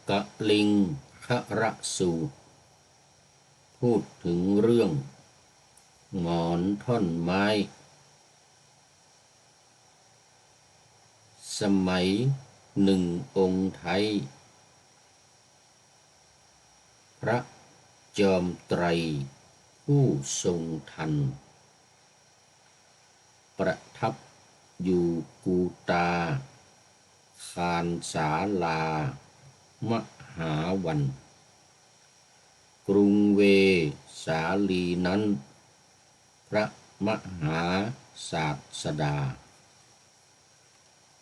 กะลิงคระสูตรพูดถึงเรื่องหงอนท่อนไม้สมัยหนึ่งองค์ไทยพระจอมไตรผู้ทรงทันประทับอยู่กูตาคานศาลามหาวันกรุงเวสาลีนั้นพระมหาศาสดา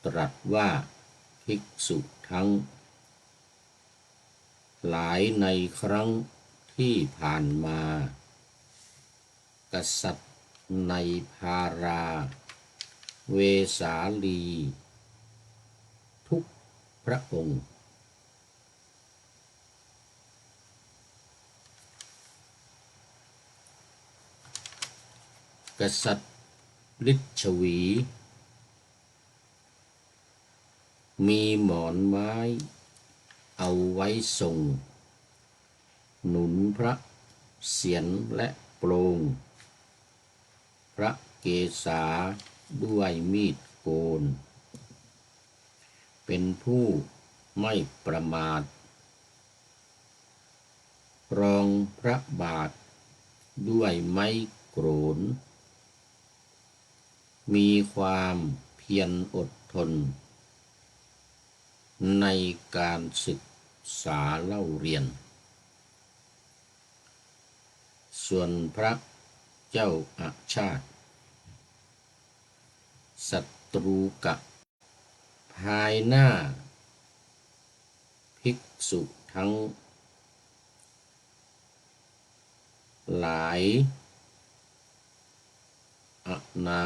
ตรัสว่าภิกษุทั้งหลายในครั้งที่ผ่านมากษัตริย์ในพาราเวสาลีทุกพระองค์กษัตริย์ฤชวีมีหมอนไม้เอาไว้ทรงหนุนพระเศียรและโปรงพระเกศาด้วยมีดโกนเป็นผู้ไม่ประมาทรองพระบาทด้วยไม้โกนมีความเพียรอดทนในการศึกษาเล่าเรียนส่วนพระเจ้าอาชาติศัตรูกะภายหน้าภิกษุทั้งหลายอนา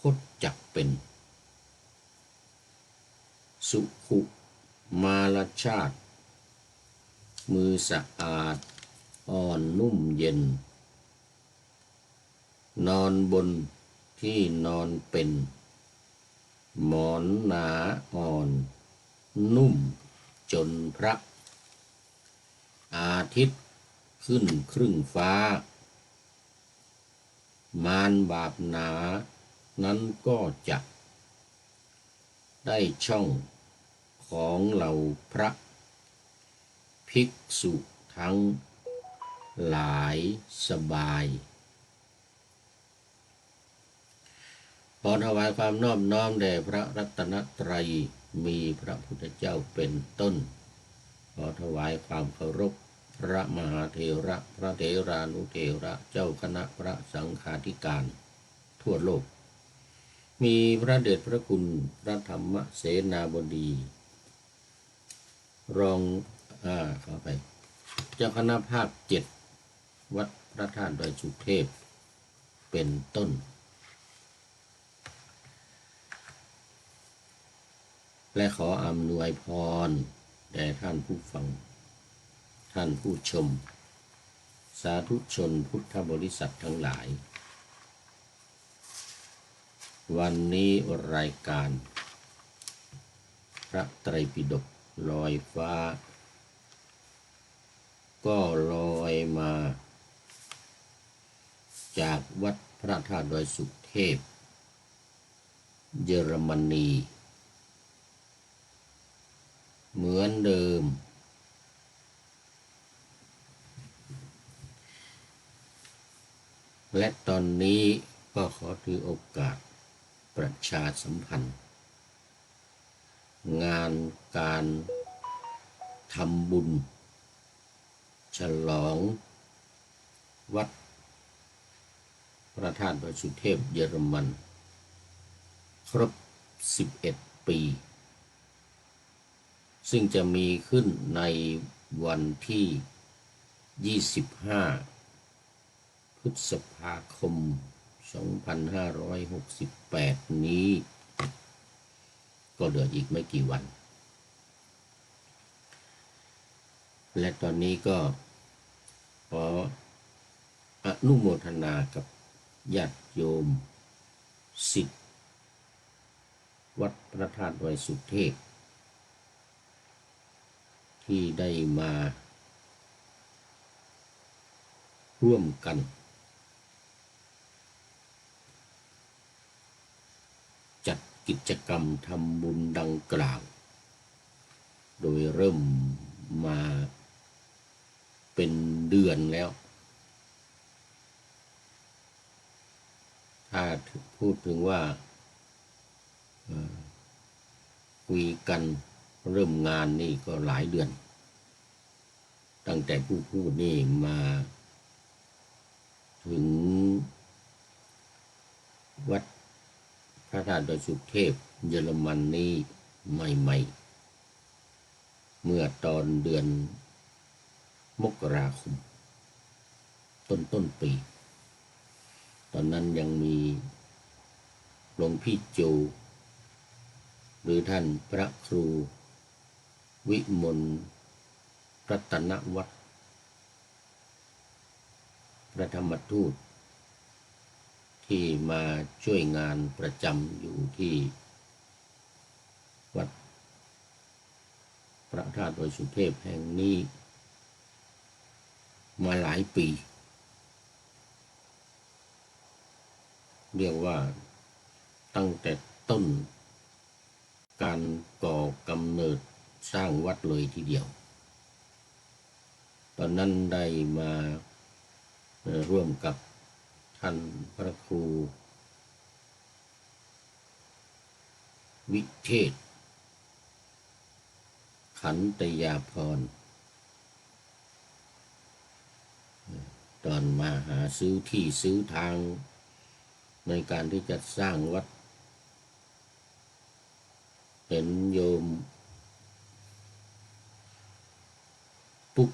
คตจักเป็นสุขุมาลชาติมือสะอาดอ่อนนุ่มเย็นนอนบนที่นอนเป็นหมอนหนาอ่อนนุ่มจนพระอาทิตย์ขึ้นครึ่งฟ้ามารบาปหนานั้นก็จะได้ช่องของเหล่าพระภิกษุทั้งหลายสบายขอถวายความนอบน้อมแด่พระรัตนตรัยมีพระพุทธเจ้าเป็นต้นขอถวายความเคารพพระมหาเถระพระเถรานุเถระเจ้าคณะพระสังฆาธิการทั่วโลกมีพระเดชพระคุณพระธรรมเสนาบดีรองขอไปเจ้าคณะภาค7วัดพระธาตุดอยสุเทพเป็นต้นและขออำนวยพรแด่ท่านผู้ฟังท่านผู้ชมสาธุชนพุทธบริษัททั้งหลายวันนี้รายการพระไตรปิฎกลอยฟ้าก็ลอยมาจากวัดพระธาตุดอยสุเทพเยอรมนีเหมือนเดิมและตอนนี้ก็ขอถือโอกาสประชาสัมพันธ์งานการทำบุญฉลองวัดพระธาตุดอยสุเทพเยอรมันครบ11 ปีซึ่งจะมีขึ้นในวันที่25พฤษภาคม2568นี้ก็เหลืออีกไม่กี่วันและตอนนี้ก็ขออนุโมทนากับญาติโยมศิษย์วัดพระธาตุดอยสุเทพท ที่ได้มาร่วมกันจัดกิจกรรมทำบุญดังกล่าวโดยเริ่มมาเป็นเดือนแล้วถ้าพูดถึงว่าคุยกันเริ่มงานนี่ก็หลายเดือนตั้งแต่ผู้พูดนี่มาถึงวัดพระธาตุดอยสุเทพเยอรมันนี่ใหม่ๆเมื่อตอนเดือนมกราคมต้นปีตอนนั้นยังมีหลวงพี่โจหรือท่านพระครูวิมลรัตนวัฒน์พระธรรมทูตที่มาช่วยงานประจำอยู่ที่วัดพระธาตุดอยสุเทพแห่งนี้มาหลายปีเรียกว่าตั้งแต่ต้นการก่อกำเนิดสร้างวัดเลยทีเดียวตอนนั้นได้มาร่วมกับท่านพระครูวิเทศขันตยาภรณ์ตอนมาหาซื้อที่ซื้อทางในการที่จะสร้างวัดเห็นโยมปุ๊ก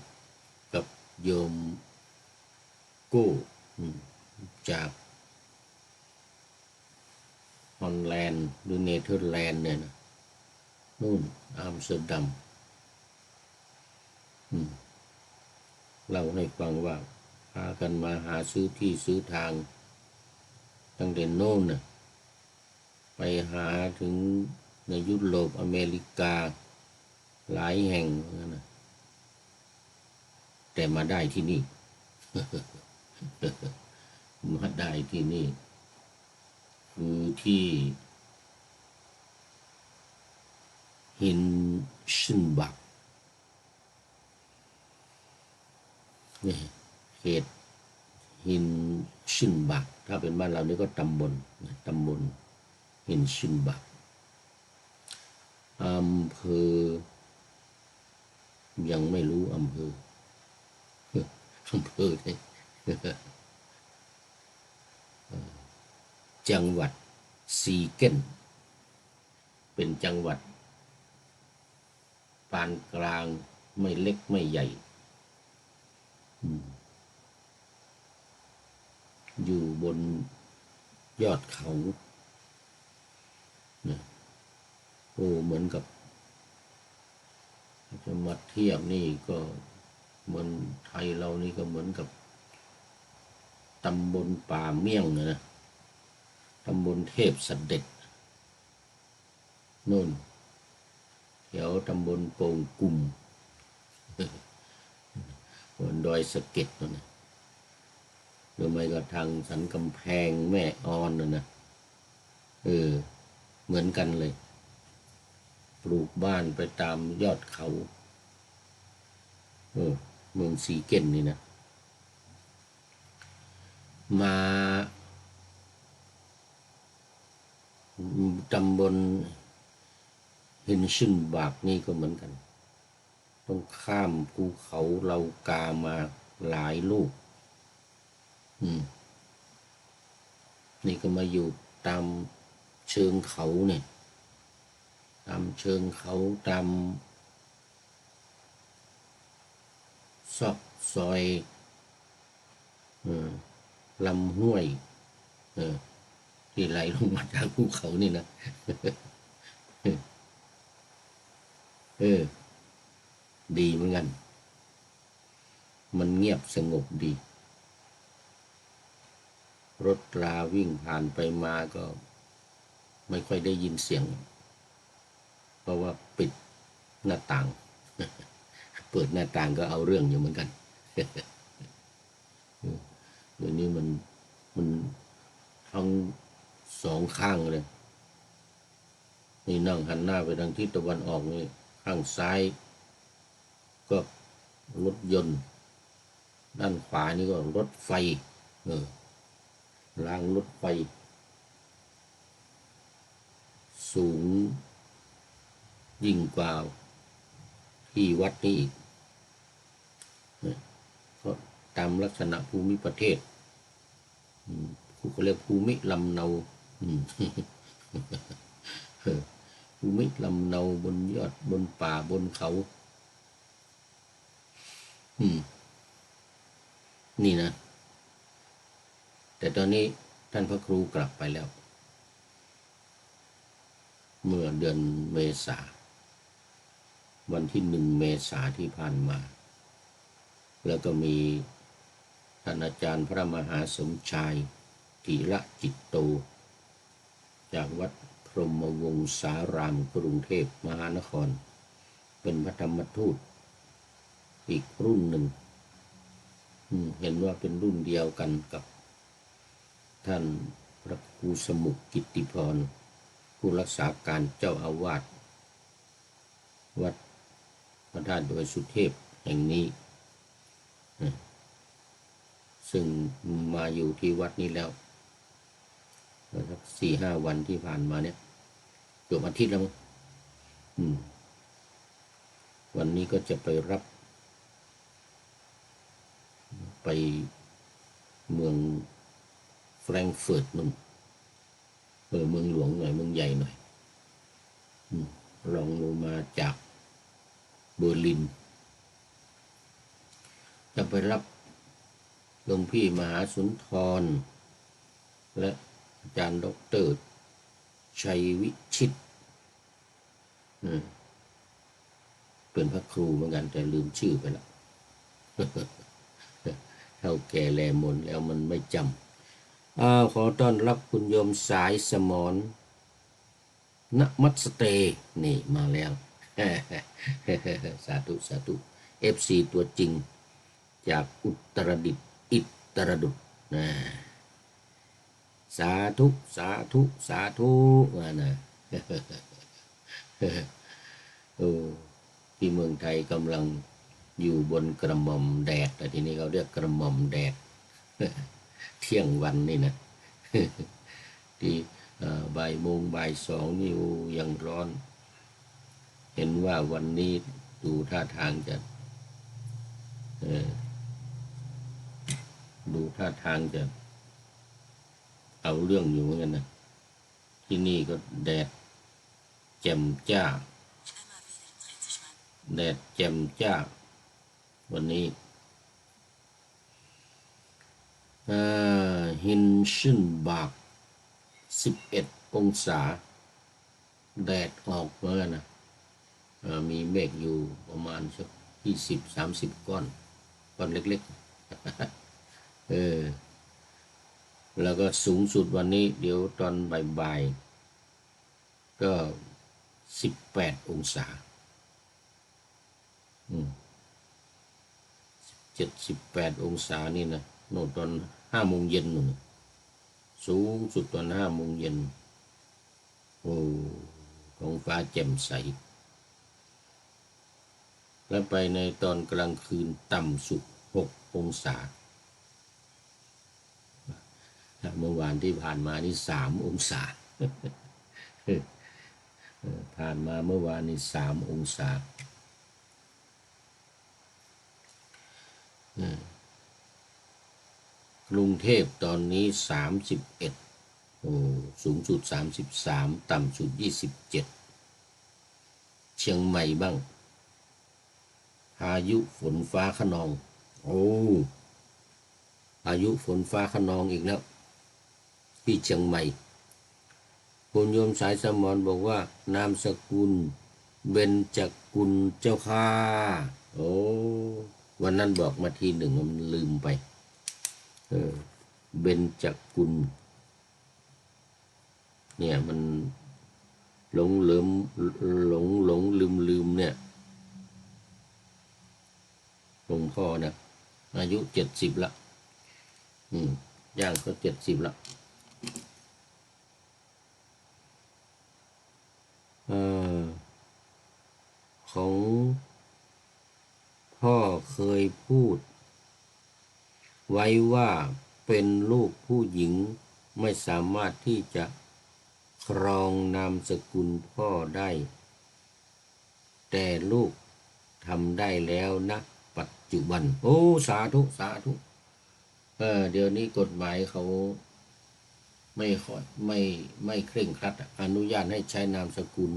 กับโยมโก้จากฮอลแลนด์หรือเนเธอร์แลนด์เนี่ยนะนู่นอัมสเตอร์ดัมเล่าให้ฟังว่าพากันมาหาซื้อที่ซื้อทางตั้งแต่โน่นน่ะไปหาถึงในยุโรปอเมริกาหลายแห่งนะแต่มาได้ที่นี่ มาได้ที่นี่คือที่ฮินชินบักนี่เขตฮินชินบักถ้าเป็นบ้านเรานี่ก็ตำบลฮินชินบักอำเภอยังไม่รู้อำเภอเนี่ยจังหวัดซีเก้นเป็นจังหวัดปานกลางไม่เล็กไม่ใหญ่อยู่บนยอดเขาโอ้เหมือนกับจะมาเทียบนี่ก็เหมือนไทยเรานี่ก็เหมือนกับตำบลป่าเมี่ยงนะตำบลเทพเสด็จโน่นแถวตำบลโป่งกุ่มบนดอยสะเก็ดนั่นนะหรือไม่ก็ทางสันกำแพงแม่ออนนั่นนะเหมือนกันเลยปลูกบ้านไปตามยอดเขาเมืองซีเก้นนี่นะมาตำบลฮินชินบากนี่ก็เหมือนกันต้องข้ามภูเขาเลากามาหลายลูกนี่ก็มาอยู่ตามเชิงเขาเนี่ยตามเชิงเขาตามซอกซอยลำห้วยที่ไหลลงมาจากภูเขานี่นะดีเหมือนกันมันเงียบสงบดีรถราวิ่งผ่านไปมาก็ไม่ค่อยได้ยินเสียงเพราะว่าปิดหน้าต่าง เปิดหน้าต่างก็เอาเรื่องอยู่เหมือนกันเดี๋ยวนี้มันทั้งสองข้างเลยนี่นั่งหันหน้าไปทางทิศตะวันออกนี่ข้างซ้ายก็รถยนต์ด้านขวานี่ก็รถไฟรางรถไฟสูงยิ่งกว่าที่วัดนี้อีกเพราะตามลักษณะภูมิประเทศเขาเรียกภูมิลำเนาภูมิลำเนาบนยอดบนป่าบนเขานี่นะแต่ตอนนี้ท่านพระครูกลับไปแล้วเมื่อเดือนเมษาวันที่1 เมษาที่ผ่านมาแล้วก็มีท่านอาจารย์พระมหาสมชายธีระจิตโตจากวัดพรหมวงศารามกรุงเทพมหานครเป็นพระธรรมทูตอีกรุ่นหนึ่งเห็นว่าเป็นรุ่นเดียวกันกับท่านพระครูสมุขกิตติพรผู้รักษาการเจ้าอาวาสวัดพระธาตุดอยสุเทพแห่งนี้ซึ่งมาอยู่ที่วัดนี้แล้วสัก4-5 วันที่ผ่านมาเนี่ยเกือบอาทิตย์แล้ววันนี้ก็จะไปรับไปเมืองแฟรงก์เฟิร์ตนู่นเมืองหลวงหน่อยเมืองใหญ่หน่อยรองลงมาจากเบอร์ลินจะไปรับหลวงพี่มหาสุนทรและอาจารย์ดร.ชัยวิชิตเป็นพระครูเหมือนกันแต่ลืมชื่อไปแล้วเท่าแก่แลมนแล้วมันไม่จำขอต้อนรับคุณโยมสายสมรณมัสเตนี่มาแล้วสาธุสาธุ FC ตัวจริงจากอุตรดิตถ์อิตรดุษนะสาธุสาธุสาธุนะที่เมืองไทยกำลังอยู่บนกระหม่อมแดดแต่ทีนี้เขาเรียกกระหม่อมแดดเที่ยงวันนี่นะที่บ่ายโมงบ่าย2นี่ยังร้อนเห็นว่าวันนี้ดูท่าทางจะเอาเรื่องอยู่เหมือนกันนะที่นี่ก็แดดแจ่มจ้าแดดแจ่มจ้าวันนี้ฮินชินบาก11 องศาแดดออกเหมือนกันนะมีเมฆอยู่ประมาณสัก20-30 ก้อนเล็กๆแล้วก็สูงสุดวันนี้เดี๋ยวตอนบ่ายๆก็18 องศา18 องศานี่นะโน่นตอน5 โมงเย็นนู่นสูงสุดตอน5 โมงเย็นท้องฟ้าแจ่มใสแล้วไปในตอนกลางคืนต่ำสุด6 องศาเมื่อวานที่ผ่านมานี่3 องศาผ่านมาเมื่อวานนี่3 องศากรุงเทพตอนนี้31สูงสุด33ต่ำสุด27เชียงใหม่บ้างพายุฝนฟ้าคะนองพายุฝนฟ้าคะนองอีกแล้วที่เชียงใหม่คุณโยมสายสมรบอกว่านามสกุลเบญจกุลเจ้าค่ะวันนั้นบอกมาทีหนึ่งมันลืมไปเบญจกุลเนี่ยมันหลงลืมเนี่ย หลวงพ่อนะอายุ70ละย่างก็70ละของพ่อเคยพูดไว้ว่าเป็นลูกผู้หญิงไม่สามารถที่จะครองนามสกุลพ่อได้แต่ลูกทำได้แล้วนะปัจจุบันโอ้สาธุสาธุเดี๋ยวนี้กฎหมายเขาไม่ค่อยไม่เคร่งครัดอนุญาตให้ใช้นามสกุล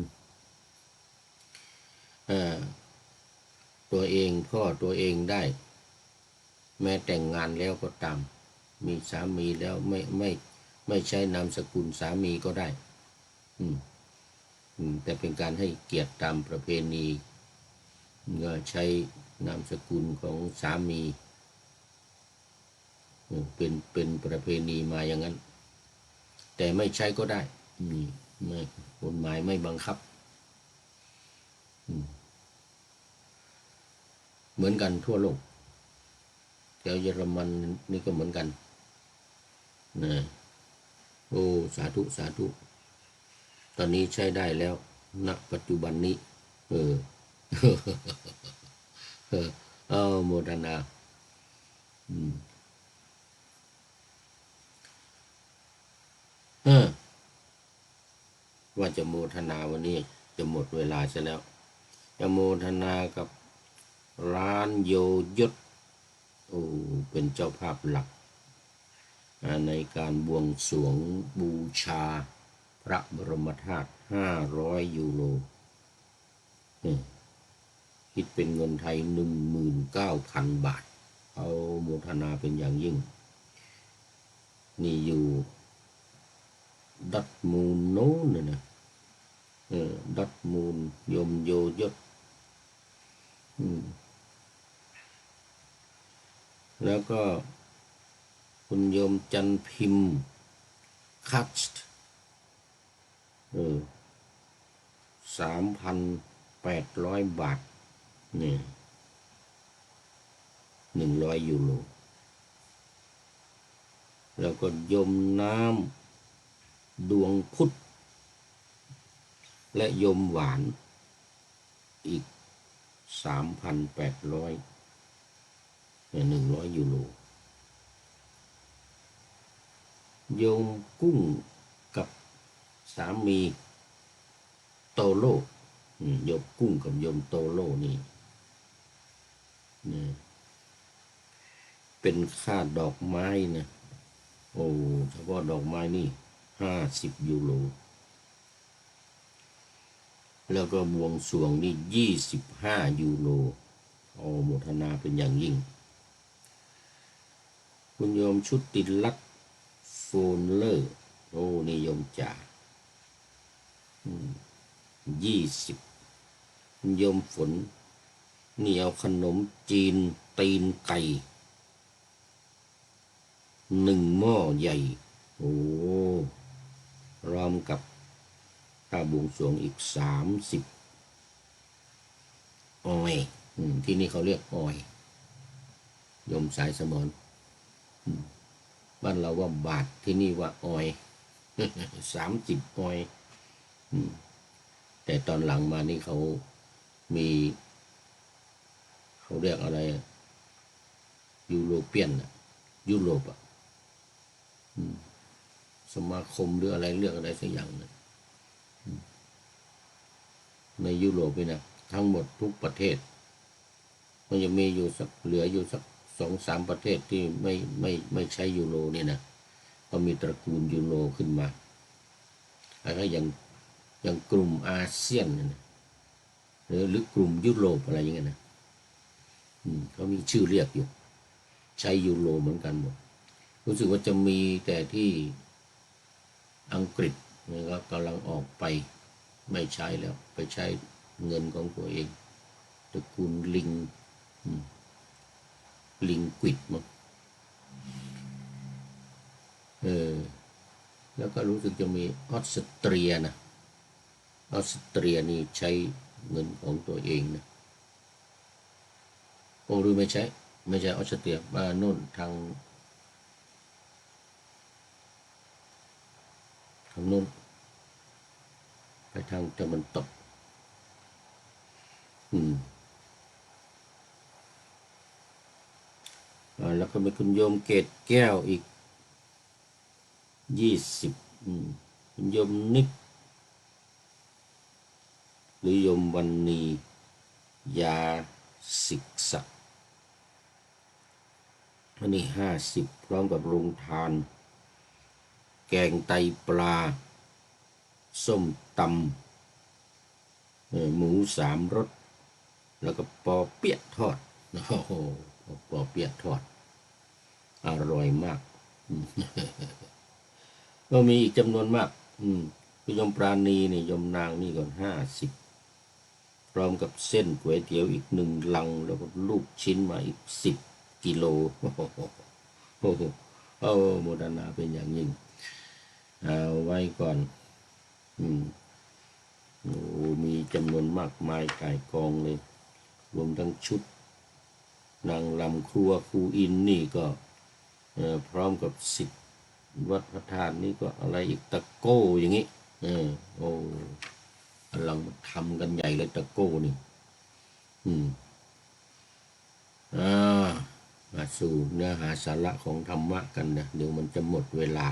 ตัวเองพ่อตัวเองได้แม้แต่งงานแล้วก็ตามมีสามีแล้วไม่ใช้นามสกุลสามีก็ได้แต่เป็นการให้เกียรติตามประเพณีก็ใช้นามสกุลของสามีเป็นประเพณีมาอย่างนั้นแต่ไม่ใช้ก็ได้ไม่กฎหมายไม่บังคับเหมือนกันทั่วโลกแถวเยอรมันนี่ก็เหมือนกันนะโอ้สาธุสาธุตอนนี้ใช้ได้แล้วณปัจจุบันนี้โมทนาว่าจะโมทนาวันนี้จะหมดเวลาซะแล้วจะโมทนากับร้านโยยศเป็นเจ้าภาพหลักในการบวงสรวงบูชาพระบรมธาตุ500 ยูโรคิดเป็นเงินไทย 19,000 บาทเอาโมทนาเป็นอย่างยิ่งนี่อยู่ดัตมูลโน้นนะดัตมูลยมโยยศแล้วก็คุณโยมจันพิมพ์คัต3,800 บาทนี่100 ยูโรแล้วก็โยมน้ำดวงพุทธและโยมหวานอีก 3,800 100 ยูโรโยมกุ้งกับสามีโตโลโยมกุ้งกับโยมโตโลนี่เป็นค่าดอกไม้นะโอ้เฉพาะดอกไม้นี่50 ยูโรแล้วก็บวงสรวงนี่25 ยูโรโมทนาเป็นอย่างยิ่งคุณโยมชุติลักษณ์โฟนเลอร์นิยมจ่า20คุณโยมฝนนี่เอาขนมจีนตีนไก่1 หม้อใหญ่พร้อมกับค่าบวงสรวงอีก30ออยที่นี่เขาเรียกออยโยมสายสมรบ้านเราว่าบาทที่นี่ว่าออย30 ออยแต่ตอนหลังมานี่เขามีเขาเรียกอะไรยูโรเปียนยุโรปสมาคมหรืออะไรเรื่องอะไรสักอย่างนะในยุโรปนี่นะทั้งหมดทุกประเทศมันจะมีอยู่สักเหลืออยู่สัก2-3 ประเทศที่ไม่ใช้ยูโรนี่นะก็มีตระกูลยูโรขึ้นมาแล้วอย่างกลุ่มอาเซียนนะหรือกลุ่มยุโรปอะไรอย่างเงี้ยนะเขามีชื่อเรียกอยู่ใช้ยูโรเหมือนกันหมดรู้สึกว่าจะมีแต่ที่อังกฤษนี่ก็กำลังออกไปไม่ใช้แล้วไปใช้เงินของตัวเองตระกูลลิงกวิดมั้งแล้วก็รู้สึกจะมีออสเตรียนะออสเตรียนี่ใช้เงินของตัวเองนะ หรือไม่ใช่ออสเตรียมาโน่นทางโน้นไปทางตะวันตกแล้วก็มีคุณโยมเกตแก้วอีก20คุณโยมนิกหรือโยมวันนียาศิกษะอันนี้50พร้อมกับโรงทานแกงไตปลาส้มตำหมู3 รสแล้วก็ปอเปี๊ยะทอดโอ้โหปอเปี๊ยะทอดอร่อยมากก็มีอีกจำนวนมากคุณยมปราณีนี่ยมนางนี่ก่อน50พร้อมกับเส้นก๋วยเตี๋ยวอีก1 ลังแล้วก็ลูกชิ้นมาอีก10 กิโลโอ้โหโมทนาเป็นอย่างยิ่งเอาไว้ก่อนมีจำนวนมากมายก่ายกองเลยรวมทั้งชุดนางลำครัวครูอินนี่ก็พร้อมกับสิทธิ์วัดพระธาตุนี่ก็อะไรอีกตะโก้อย่างนี้กำลังทำกันใหญ่เลยตะโก้นี่มาสู่เนื้อหาสาระของธรรมะกันนะเดี๋ยวมันจะหมดเวลา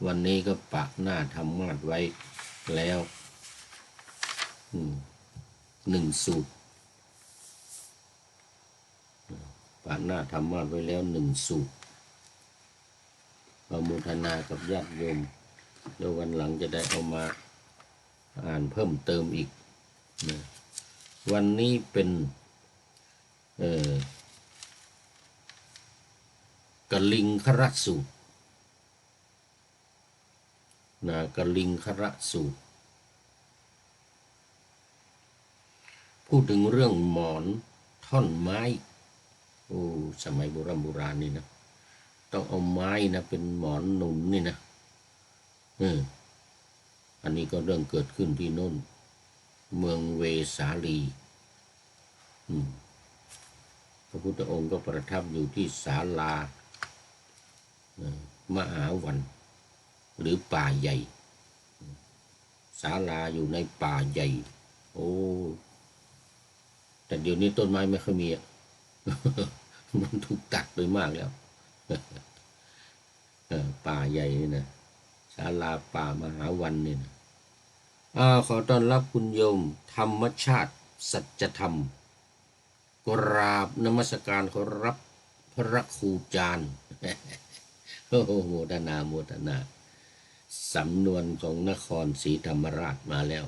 วันนี้ก็ปักหน้าธรรมะไว้แล้ว1 สูตรปักหน้าธรรมะไว้แล้ว1 สูตรเอาโมทนากับญาติโยมแล้ววันหลังจะได้เอามาอ่านเพิ่มเติมอีกวันนี้เป็นกลิงครสูตรกลิงครสูตรพูดถึงเรื่องหมอนท่อนไม้สมัยโบราณนี่นะต้องเอาไม้นะเป็นหมอนหนุนนี่นะอันนี้ก็เรื่องเกิดขึ้นที่โน่นเมืองเวสาลีพระพุทธองค์ก็ประทับอยู่ที่ศาลามหาวันหรือป่าใหญ่ศาลาอยู่ในป่าใหญ่แต่เดี๋ยวนี้ต้นไม้ไม่ค่อยมีมันถูกตัดไปมากแล้วป่าใหญ่นี่นะศาลาป่ามหาวันนี่นะขอต้อนรับคุณโยมธรรมชาติสัจธรรมกราบนมัสการขอรับพระครูจารย์โมทนาสำนวนของนครศรีธรรมราชมาแล้ว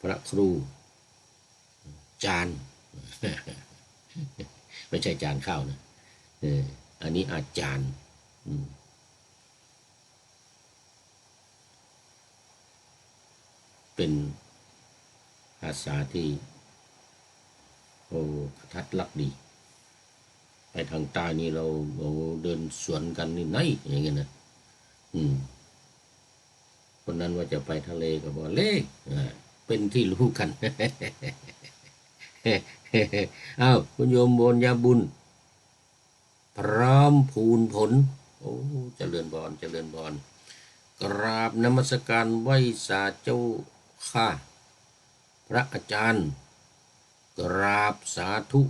พระครูจารย์ไม่ใช่จานข้าวนะอันนี้อาจารย์เป็นภาษาที่ทัดลักดีไปทางใต้นี่เราเดินสวนกันนี่ไหนอย่างเงี้ยนะคนนั้นว่าจะไปทะเลก็บอกเล่เป็นที่รู้กันคุณโยมโบญญาบุญพร้อมภูนผลเจริญพรกราบนมัสการไหว้สาเจ้าข้าพระอาจารย์กราบสาธุ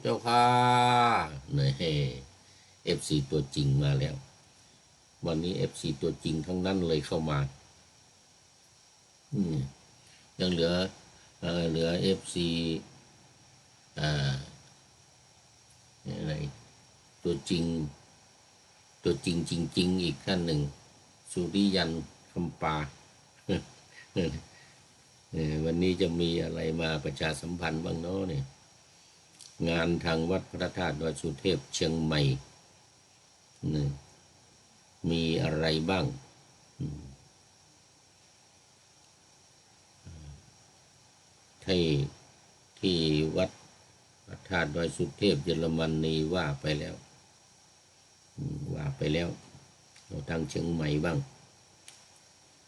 เจ้าค่ะนี่FC ตัวจริงมาแล้ววันนี้ FC ตัวจริงทั้งนั้นเลยเข้ามายังเหลือ FC อะไรตัวจริงจริงอีกท่านหนึ่งสุริยันคำปาวันนี้จะมีอะไรมาประชาสัมพันธ์บ้างเนาะเนี่ยงานทางวัดพระธาตุดอยสุเทพเชียงใหม่มีอะไรบ้างที่วัดพระธาตุดอยสุเทพเยอรมนีว่าไปแล้วเราทางเชียงใหม่บ้าง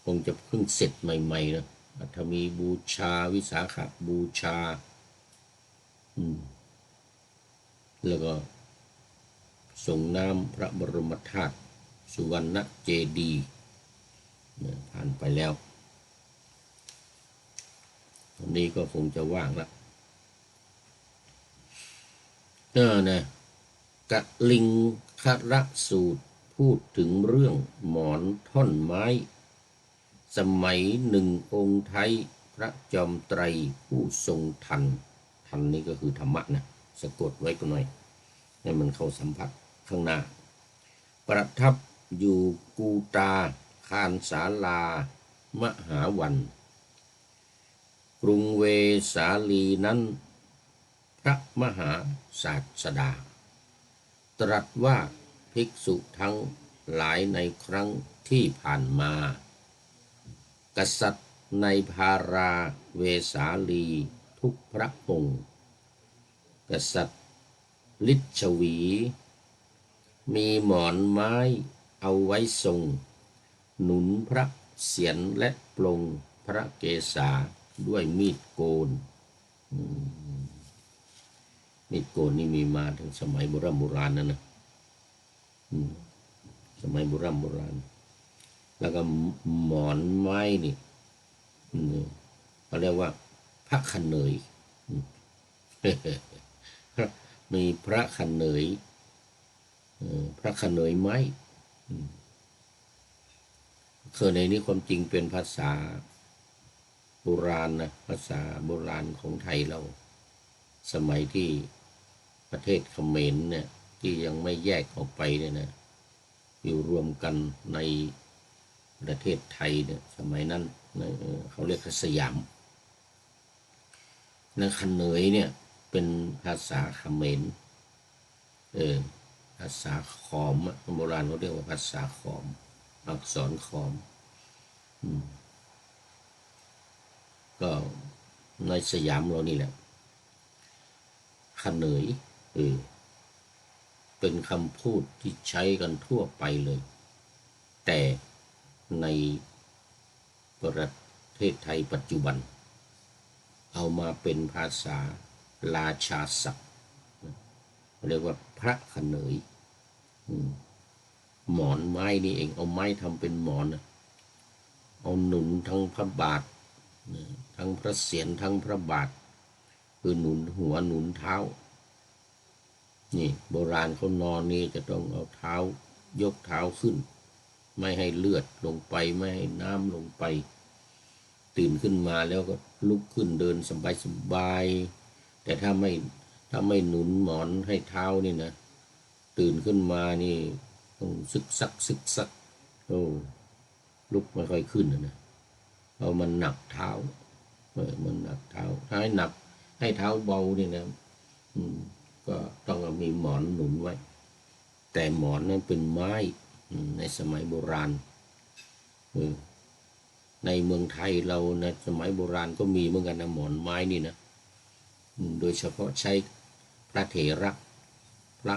คงจะเพิ่งเสร็จใหม่ๆนะ อัฐมีบูชาวิสาขบูชาแล้วก็ส่งน้ำพระบรมธาตุสุวรรณเจดีย์ผ่านไปแล้วตอนนี้ก็คงจะว่างแล้วนะกะลิงคระสูตรพูดถึงเรื่องหมอนท่อนไม้สมัยหนึ่งองค์ไทยพระจอมไตรผู้ทรงธรรมนี่ก็คือธรรมะนะสะกดไว้ก็หน่อยให้มันเข้าสัมผัสข้างหน้าประทับอยู่กูตาคานศาลามหาวันกรุงเวสาลีนั้นพระมหาศาสดาตรัสว่าภิกษุทั้งหลายในครั้งที่ผ่านมากษัตริย์ในภาราเวสาลีทุกพระองค์กษัตริย์ลิชวีมีหมอนไม้เอาไว้ทรงหนุนพระเศียรและปลงพระเกศาด้วยมีดโกนมีดโกนนี่มีมาถึงสมัยโบราณนะสมัยโบราณแล้วก็หมอนไม้นี่เขาเรียกว่าพระขเนยมีพระขเนยพระขเนยไม้ในนี้ความจริงเป็นภาษาโบราณนะภาษาโบราณของไทยเราสมัยที่ประเทศเขมรเนี่ยที่ยังไม่แยกออกไปเนี่ยนะอยู่รวมกันในประเทศไทยเนี่ยสมัยนั้นเขาเรียกสยามนะขเนยเนี่ยเป็นภาษาเขมรภาษาขอมโบราณเขาเรียกว่าภาษาขอมอักษรขอมก็ในสยามเรานี่แหละขเนยเป็นคำพูดที่ใช้กันทั่วไปเลยแต่ในประเทศไทยปัจจุบันเอามาเป็นภาษาราชาศัพท์เรียกว่าพระขเนยหมอนไม้นี่เองเอาไม้ทำเป็นหมอนเอาหนุนทั้งพระบาททั้งพระเศียรทั้งพระบาทคือหนุนหัวหนุนเท้านี่โบราณเขานอนนี่จะต้องเอาเท้ายกเท้าขึ้นไม่ให้เลือดลงไปไม่ให้น้ำลงไปตื่นขึ้นมาแล้วก็ลุกขึ้นเดินสบายแต่ถ้าไม่หนุนหมอนให้เท้านี่นะตื่นขึ้นมานี่ต้องซึกซักลุกไม่ค่อยขึ้นนะเพราะมันหนักเท้ามันหนักเท้าถ้าให้หนักให้เท้าเบานี่นะก็ต้องมีหมอนหนุนไว้แต่หมอนนั้นเป็นไม้ในสมัยโบราณในเมืองไทยเราในสมัยโบราณก็มีเหมือนกันนะหมอนไม้นี่นะโดยเฉพาะใช้พระเถระพระ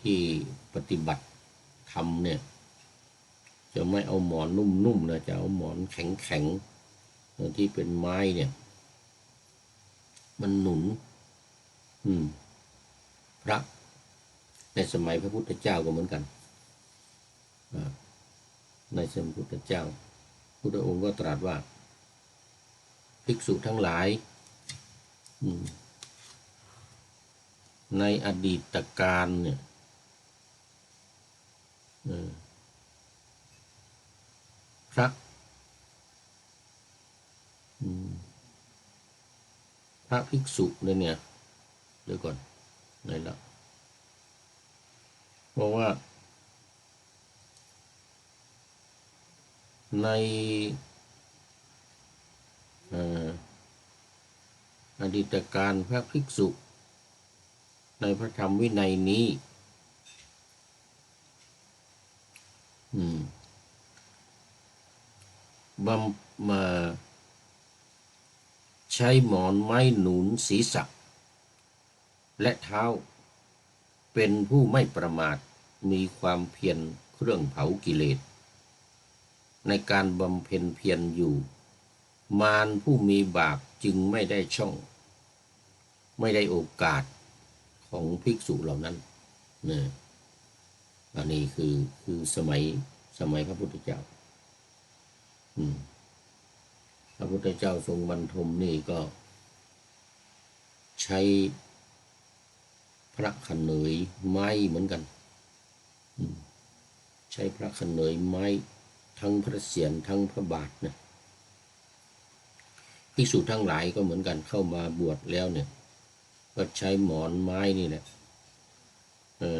ที่ปฏิบัติธรรมเนี่ยจะไม่เอาหมอนนุ่มๆนะจะเอาหมอนแข็งๆที่เป็นไม้เนี่ยมันหนุนพระในสมัยพระพุทธเจ้าก็เหมือนกันในสมัยพระพุทธเจ้าพุทธองค์ก็ตรัสว่าภิกษุทั้งหลายในอดีตการเนี่ยพระภิกษุเนี่ยเดี๋ยวก่อนไหนละเพราะว่าในอดีตการพระภิกษุในพระธรรมวินัยนี้มาใช้หมอนไม้หนุนศีรษะและเท้าเป็นผู้ไม่ประมาทมีความเพียรเครื่องเผากิเลสในการบำเพ็ญเพียรอยู่ มารผู้มีบาปจึงไม่ได้ช่อง ไม่ได้โอกาสของภิกษุเหล่านั้นเนี่ยอันนี้คือสมัยพระพุทธเจ้าพระพุทธเจ้าทรงบรรทมนี่ก็ใช้พระขเนยไม้เหมือนกันใช้พระขเนยไม้ทั้งพระเศียรทั้งพระบาทเนี่ยภิกษุทั้งหลายก็เหมือนกันเข้ามาบวชแล้วเนี่ยก็ใช้หมอนไม้นี่แหละ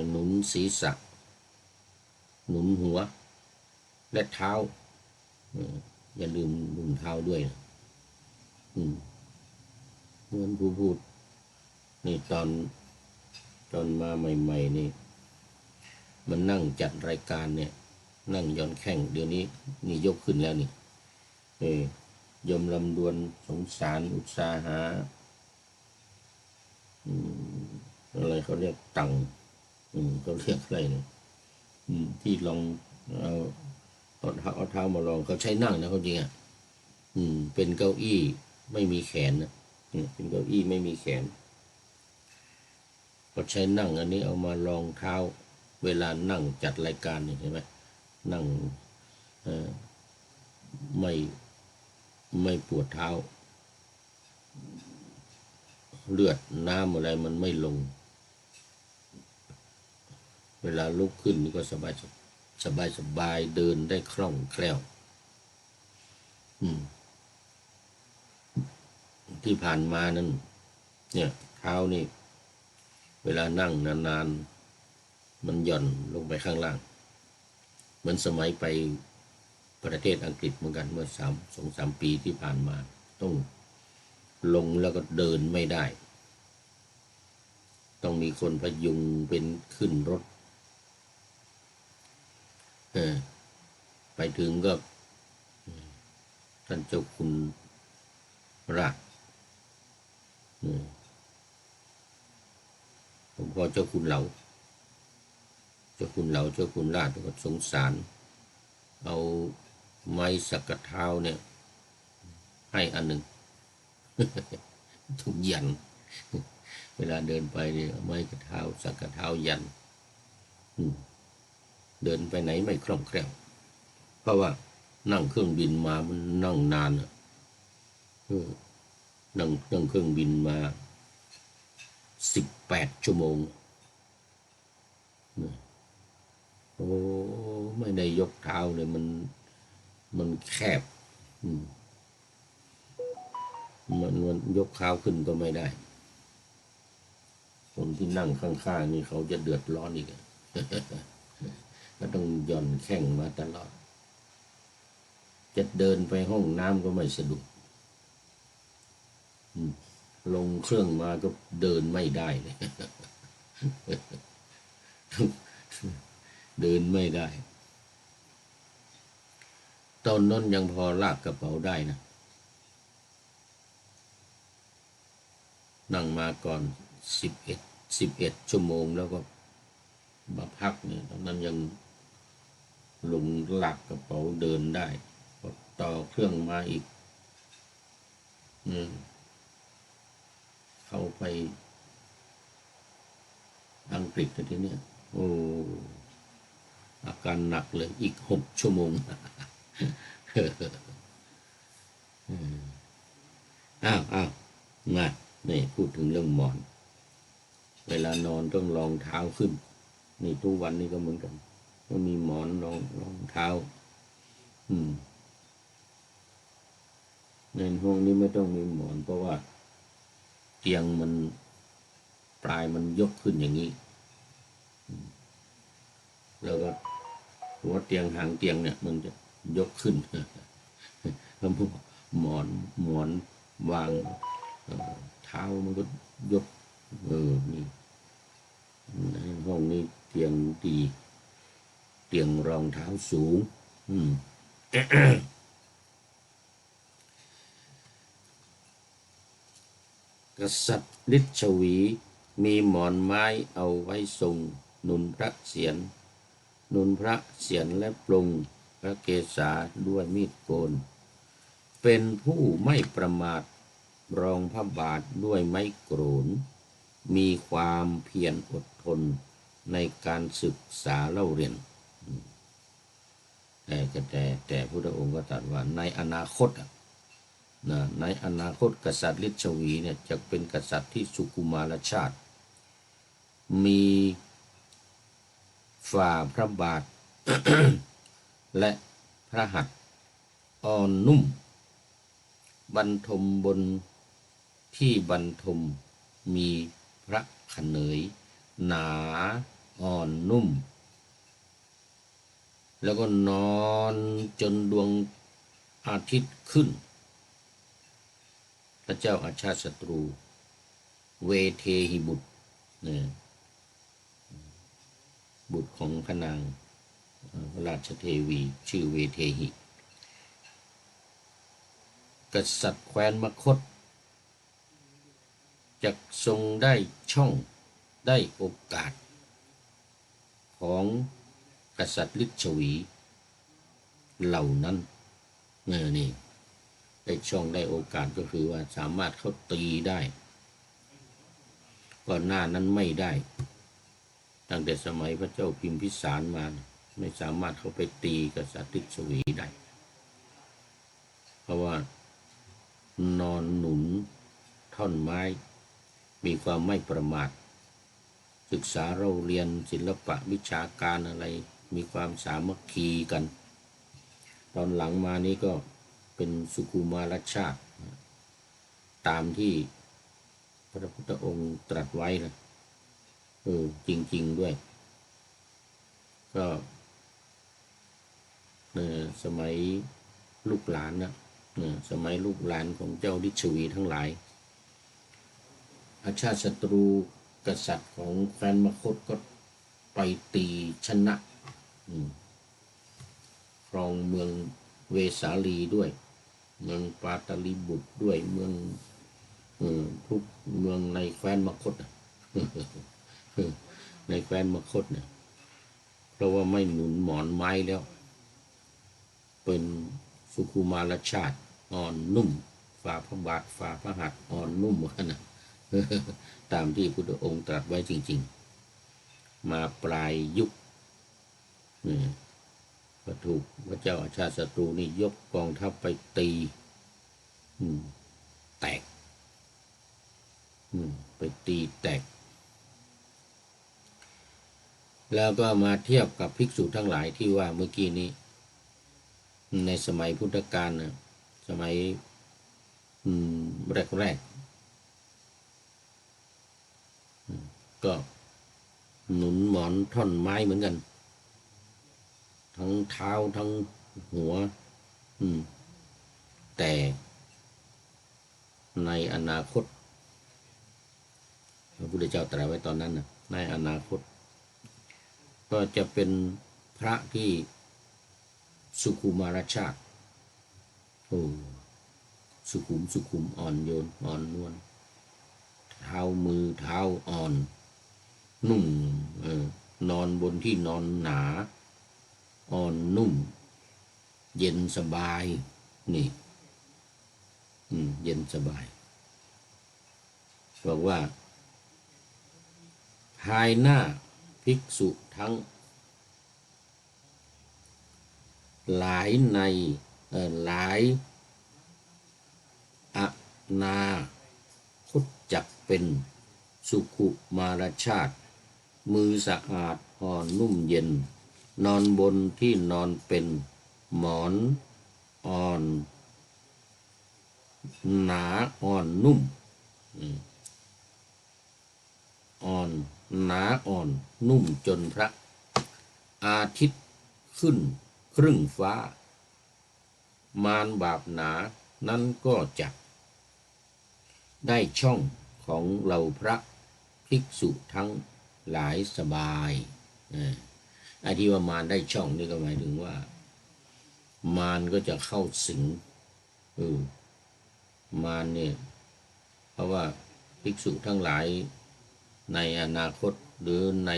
หนุนศีรษะหนุนหัวและเท้าอย่าลืมหนุนเท้าด้วยนะเหมือนผู้พูดนี่ตอนมาใหม่ๆนี่มันนั่งจัดรายการเนี่ยนั่งย้อนแข้งเดี๋ยวนี้นี่ยกขึ้นแล้วนี่ยมลำดวนสงสารอุตสาหะอะไรเขาเรียกตังเขาเรียกอะไรเนี่ยที่ลองเอาเท้ามาลองเขาใช้นั่งนะเขาจริงอ่ะเป็นเก้าอี้ไม่มีแขนนะเป็นเก้าอี้ไม่มีแขนก็ใช้นั่งอันนี้เอามาลองเท้าเวลานั่งจัดรายการนี่เห็นไหมนั่งไม่ปวดเท้าเลือดน้ำอะไรมันไม่ลงเวลาลุกขึ้นนี่ก็สบายเดินได้คล่องแคล่วที่ผ่านมานั้นเนี่ยเท้านี่เวลานั่งนานๆมันหย่อนลงไปข้างล่างเหมือนสมัยไปประเทศอังกฤษเหมือนกันเมื่อ2-3 ปีที่ผ่านมาต้องลงแล้วก็เดินไม่ได้ต้องมีคนพยุงเป็นขึ้นรถไปถึงก็ท่านเจ้าคุณราชผมพอเจ้าคุณเหลาเจ้าคุณราชก็สงสารเอาไม้สักกะเท้าเนี่ยให้อันหนึ่งถูกยันเวลาเดินไปเนี่ยไม้กระเท้าสักกะเท้ายันเดินไปไหนไม่คล่องแคล่วเพราะว่านั่งเครื่องบินมามันนั่งนานนั่งเครื่องบินมา18 ชั่วโมงโอ้ไม่ได้ยกเท้าเลยมันแคบมันยกเท้าขึ้นก็ไม่ได้คนที่นั่งข้างๆนี่เขาจะเดือดร้อนอีกก็ต้องหย่อนแข้งมาตลอดจะเดินไปห้องน้ำก็ไม่สะดวกลงเครื่องมาก็เดินไม่ได้เลยเดินไม่ได้ตอนนั้นยังพอลากกระเป๋าได้นะนั่งมาก่อน11 ชั่วโมงแล้วก็มาพักเนี่ยตอนนั้นยังลงลากกระเป๋าเดินได้ต่อเครื่องมาอีกเข้าไปอังกฤษทีเนี้ยโอ้อาการหนักเลยอีก6 ชั่วโมงอ้าวมานี่พูดถึงเรื่องหมอนเวลานอนต้องรองเท้าขึ้นนี่ทุกวันนี้ก็เหมือนกันก็มีหมอนรองเท้าในห้องนี้ไม่ต้องมีหมอนเพราะว่าเตียงมันปลายมันยกขึ้นอย่างนี้แล้วก็หัวเตียงหางเตียงเนี่ยมันจะยกขึ้นแล้วหมอนวางเท้ามันก็ยกนี่ในห้องนี้เตียงดีเตียงรองเท้าสูงกษัตริย์ฤทธิ์ชวีมีหมอนไม้เอาไว้ทรงหนุนพระเศียรและปรุงพระเกศาด้วยมีดโกน เป็นผู้ไม่ประมาทรองพระบาทด้วยไม้โกรนมีความเพียรอดทนในการศึกษาเล่าเรียนแต่พระองค์ก็ตรัสว่าในอนาคตในอนาคตกษัตริย์ฤชวีเนี่ยจะเป็นกษัตริย์ที่สุกุมารชาติ มีฝ่าพระบาท และพระหัตถ์อ่อนนุ่มบรรทมบนที่บรรทมมีพระขนยหนาอ่อนนุ่มแล้วก็นอนจนดวงอาทิตย์ขึ้นพระเจ้าอาชาติศัตรูเวเทหิบุตรบุตรของพระนางพระราชเทวีชื่อเวเทหิกษัตริย์แคว้นมคธจะทรงได้ช่องได้โอกาสของกษัตริย์ฤชวีเหล่านั้นนี่ได้ช่องได้โอกาสก็คือว่าสามารถเข้าตีได้ก่อนหน้านั้นไม่ได้ตั้งแต่สมัยพระเจ้าพิมพิสารมาไม่สามารถเข้าไปตีกษัตริย์ฤชวีได้เพราะว่านอนหนุนท่อนไม้มีความไม่ประมาทศึกษาเราเรียนศิลปะวิชาการอะไรมีความสามัคคีกันตอนหลังมานี้ก็เป็นสุกุมารชาติตามที่พระพุทธองค์ตรัสไว้นะจริงๆด้วยก็สมัยลูกหลานนะสมัยลูกหลานของเจ้าฤชวีทั้งหลายอาชาติศัตรูกษัตริย์ของแคว้นมคธก็ไปตีชนะครองเมืองเวสาลีด้วยเมืองปาตลิบุตรด้วยเมืองทุกเมืองในแคว้นมคธในแคว้นมคธเนี่ยเพราะว่าไม่หนุนหมอนไม้แล้วเป็นสุกุมารชาติอ่อนนุ่มฝ่าพระบาทฝ่าพระหัตถ์อ่อนนุ่มนะตามที่พุทธองค์ตรัสไว้จริงๆมาปลายยุคก็ถูกพระเจ้าอาชาติศัตรูนี่ยกกองทัพไปตีแตกไปตีแตกแล้วก็มาเทียบกับภิกษุทั้งหลายที่ว่าเมื่อกี้นี้ในสมัยพุทธกาลนะสมัยแรกก็หนุนหมอนท่อนไม้เหมือนกันทั้งเท้าทั้งหัวแต่ในอนาคตพระพุทธเจ้าตรัสไว้ตอนนั้นนะในอนาคตก็จะเป็นพระที่สุขุมารชาติสุขุมอ่อนโยนอ่อนนวลเท้ามือเท้าอ่อนนุ่มนอนบนที่นอนหนาอ่อนนุ่มเย็นสบายนี่เย็นสบายบอกว่าภายหน้าภิกษุทั้งหลายในหลายอนาคตจักเป็นสุขุมารชาติมือสะอาดอ่อนนุ่มเย็นนอนบนที่นอนเป็นหมอนอ่อนหนาอ่อนนุ่มอ่อนหนาอ่อนนุ่มจนพระอาทิตย์ขึ้นครึ่งฟ้ามารบาปหนานั้นก็จะได้ช่องของเหล่าพระภิกษุทั้งหลายสบายไอ้ที่ว่ามารได้ช่องนี่ก็หมายถึงว่ามารก็จะเข้าสิงมารเนี่ยเพราะว่าภิกษุทั้งหลายในอนาคตหรือใน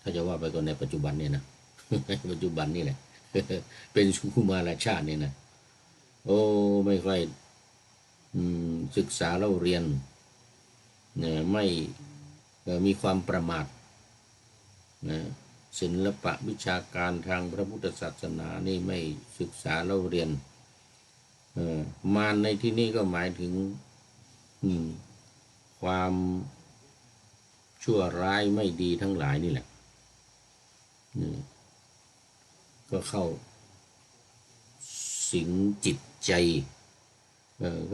ถ้าจะว่าไปก็ในปัจจุบันเนี่ยนะ ปัจจุบันนี่แหละ เป็นสุขุมารชาติเนี่ยนะ โอ้ไม่ค่อยศึกษาเล่าเรียนเนี่ยไม่มีความประมาทนะศิลปะวิชาการทางพระพุทธศาสนานี่ไม่ศึกษาเล่าเรียนมารในที่นี้ก็หมายถึงความชั่วร้ายไม่ดีทั้งหลายนี่แหละก็เข้าสิงจิตใจ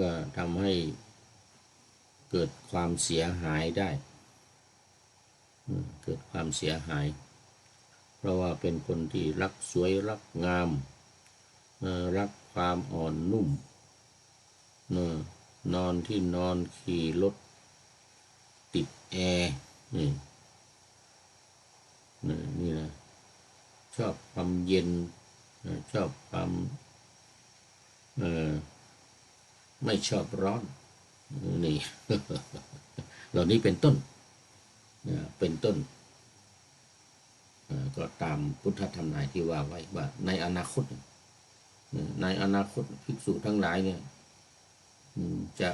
ก็ทำให้เกิดความเสียหายได้เกิดความเสียหายเพราะว่าเป็นคนที่รักสวยรักงามรักความอ่อนนุ่มนอนที่นอนขี่รถติดแอร์นี่นะชอบความเย็นชอบความไม่ชอบร้อนนี่ เหล่านี้เป็นต้นก็ตามพุทธธรรมนายที่ว่าไว้ว่าในอนาคตภิกษุทั้งหลายเนี่ยจะ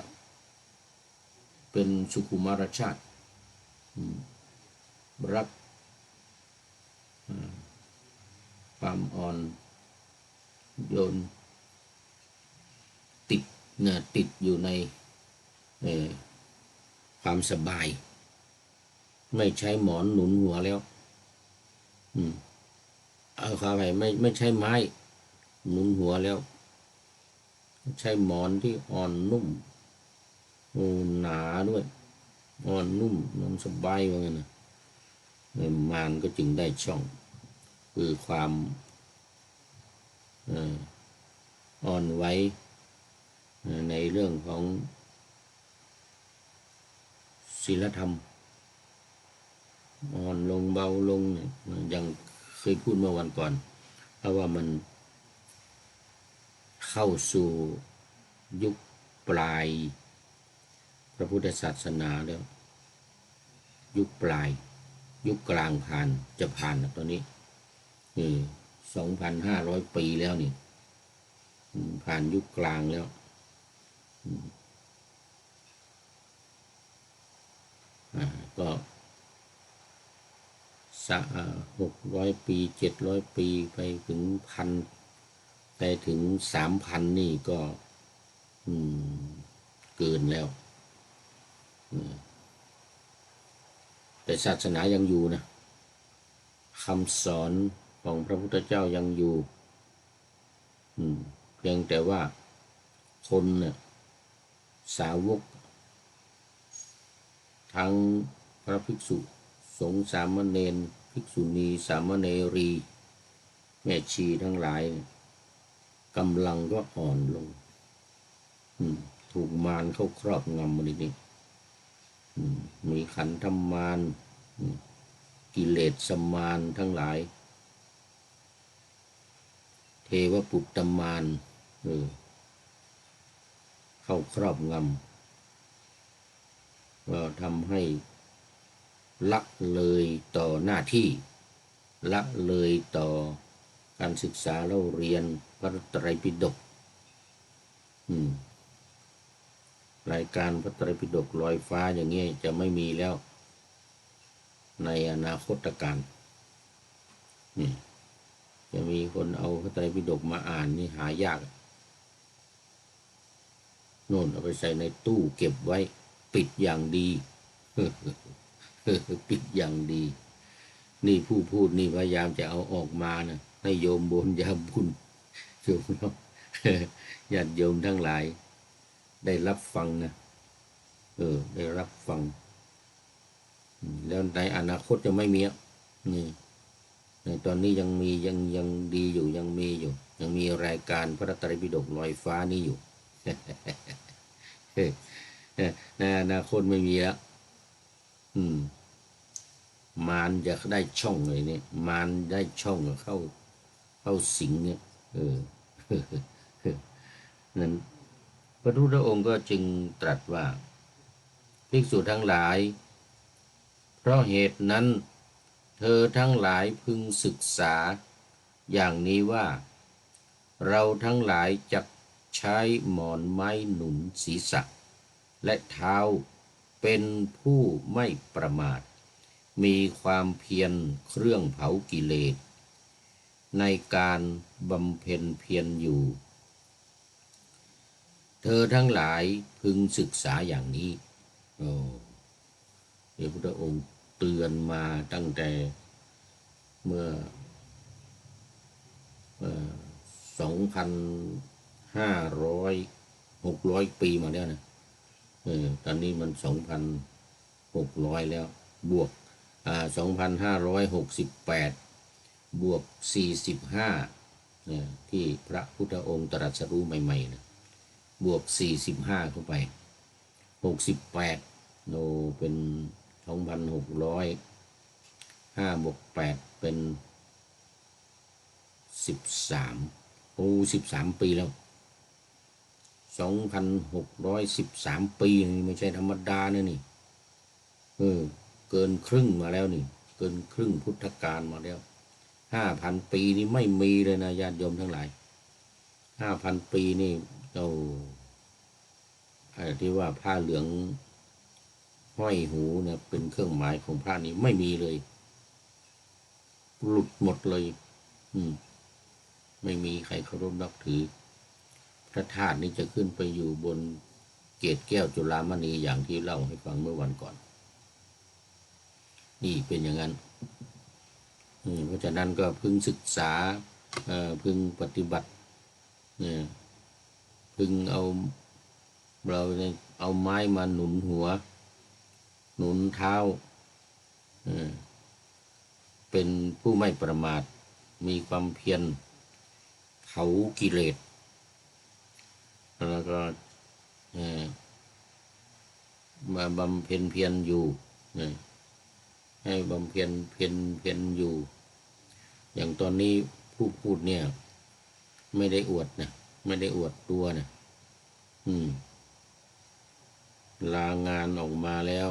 เป็นสุขุมารชาติรักความอ่อนโยนติดอยู่ในความสบายไม่ใช้หมอนหนุนหัวแล้วเอาเข้าไปไม่ใช่ไม้หนุนหัวแล้วใช้หมอนที่อ่อนนุ่มหนาด้วยอ่อนนุ่มนอนสบายว่างั้นนะมารก็จึงได้ช่องคือความอ่อนไหวในเรื่องของศีลธรรมอ่อนลงเบาลงอย่างเคยพูดเมื่อวันก่อนเพราะว่ามันเข้าสู่ยุคปลายพระพุทธศาสนาแล้วยุคปลายยุคกลางจะผ่านตอนนี้2,500 ปีแล้วนี่ผ่านยุคกลางแล้วก็600 ปี700 ปีไปถึง1,000แต่ถึง 3,000 นี่ก็เกินแล้วแต่ศาสนายังอยู่นะคำสอนของพระพุทธเจ้ายังอยู่เพียงแต่ว่าคนเนี่ยสาวกทั้งพระภิกษุสงฆ์สามเณรภิกษุณีสามเณรีแม่ชีทั้งหลายกำลังก็อ่อนลงถูกมารเข้าครอบงำมันนี่มีขันธมารกิเลสมารทั้งหลายเทวปุตตมารเข้าครอบงำก็ทำให้ละเลยต่อหน้าที่ละเลยต่อการศึกษาเล่าเรียนพระไตรปิฎกรายการพระไตรปิฎกลอยฟ้าอย่างนี้จะไม่มีแล้วในอนาคตการจะมีคนเอาพระไตรปิฎกมาอ่านนี่หายากโน่นเอาไปใส่ในตู้เก็บไว้ปิดอย่างดีปิดอย่างดีนี่ผู้พูดนี่พยายามจะเอาออกมานะให้โยมบุญญาบุญโยมเนาะญาติโยมทั้งหลายได้รับฟังนะได้รับฟังแล้วในอนาคตจะไม่มีนี่ในตอนนี้ยังมียังดีอยู่ยังมีอยู่ยังมีรายการพระไตรปิฎกลอยฟ้านี่อยู่ในอนาคตไม่มีแล้วมารจะได้ช่องเลยเนี่ยมารได้ช่องเข้าสิงเนี่ยนั้นพระพุทธองค์ก็จึงตรัสว่าภิกษุทั้งหลายเพราะเหตุนั้นเธอทั้งหลายพึงศึกษาอย่างนี้ว่าเราทั้งหลายจัก ใช้หมอนไม้หนุนศีรษะและเท้าเป็นผู้ไม่ประมาทมีความเพียรเครื่องเผากิเลสในการบำเพ็ญเพียรอยู่เธอทั้งหลายพึงศึกษาอย่างนี้โอ้พระพุทธองค์เตือนมาตั้งแต่เมื่อ2,500-600 ปีมาแล้วนะตอนนี้มัน2,600แล้วบวก2,568บวก45ที่พระพุทธองค์ตรัสรู้ใหม่ๆนะบวก45เข้าไป68โนเป็น2,600 5บวก8เป็น1313 ปีแล้ว2,613 ปีนี่ไม่ใช่ธรรมดานะนี่เกินครึ่งมาแล้วนี่เกินครึ่งพุทธกาลมาแล้ว5,000 ปีนี่ไม่มีเลยนะญาติโยมทั้งหลาย5,000 ปีนี่ที่ว่าผ้าเหลืองห้อยหูเนี่ยเป็นเครื่องหมายของพระนี่ไม่มีเลยหลุดหมดเลยไม่มีใครเคารพนับถือพระธาตุนี้จะขึ้นไปอยู่บนเกศแก้วจุฬามณีอย่างที่เล่าให้ฟังเมื่อวันก่อนนี่เป็นอย่างนั้นเพราะฉะนั้นก็พึงศึกษาพึงปฏิบัติพึงเราเอาไม้มาหนุนหัวหนุนเท้าเป็นผู้ไม่ประมาทมีความเพียรเผากิเลสแล้วก็มาบำเพ็ญเพียรอยู่ให้บำเพ็ญเพียรอยู่อย่างตอนนี้ผู้พูดเนี่ยไม่ได้อวดนะไม่ได้อวดตัวนะลางานออกมาแล้ว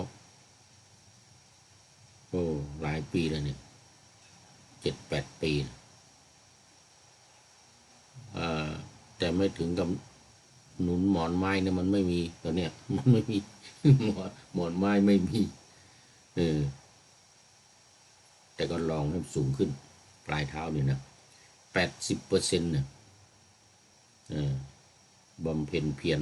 หลายปีแล้วเนี่ย7-8 ปีแต่ไม่ถึงกับหนุนหมอนไม้เนี่ยมันไม่มีตอนเนี้ยมันไม่มีหมอนไม้ไม่มีแต่ก็ลองให้สูงขึ้นปลายเท้าเนี่ยนะ80%เนี่ยบำเพ็ญเพียร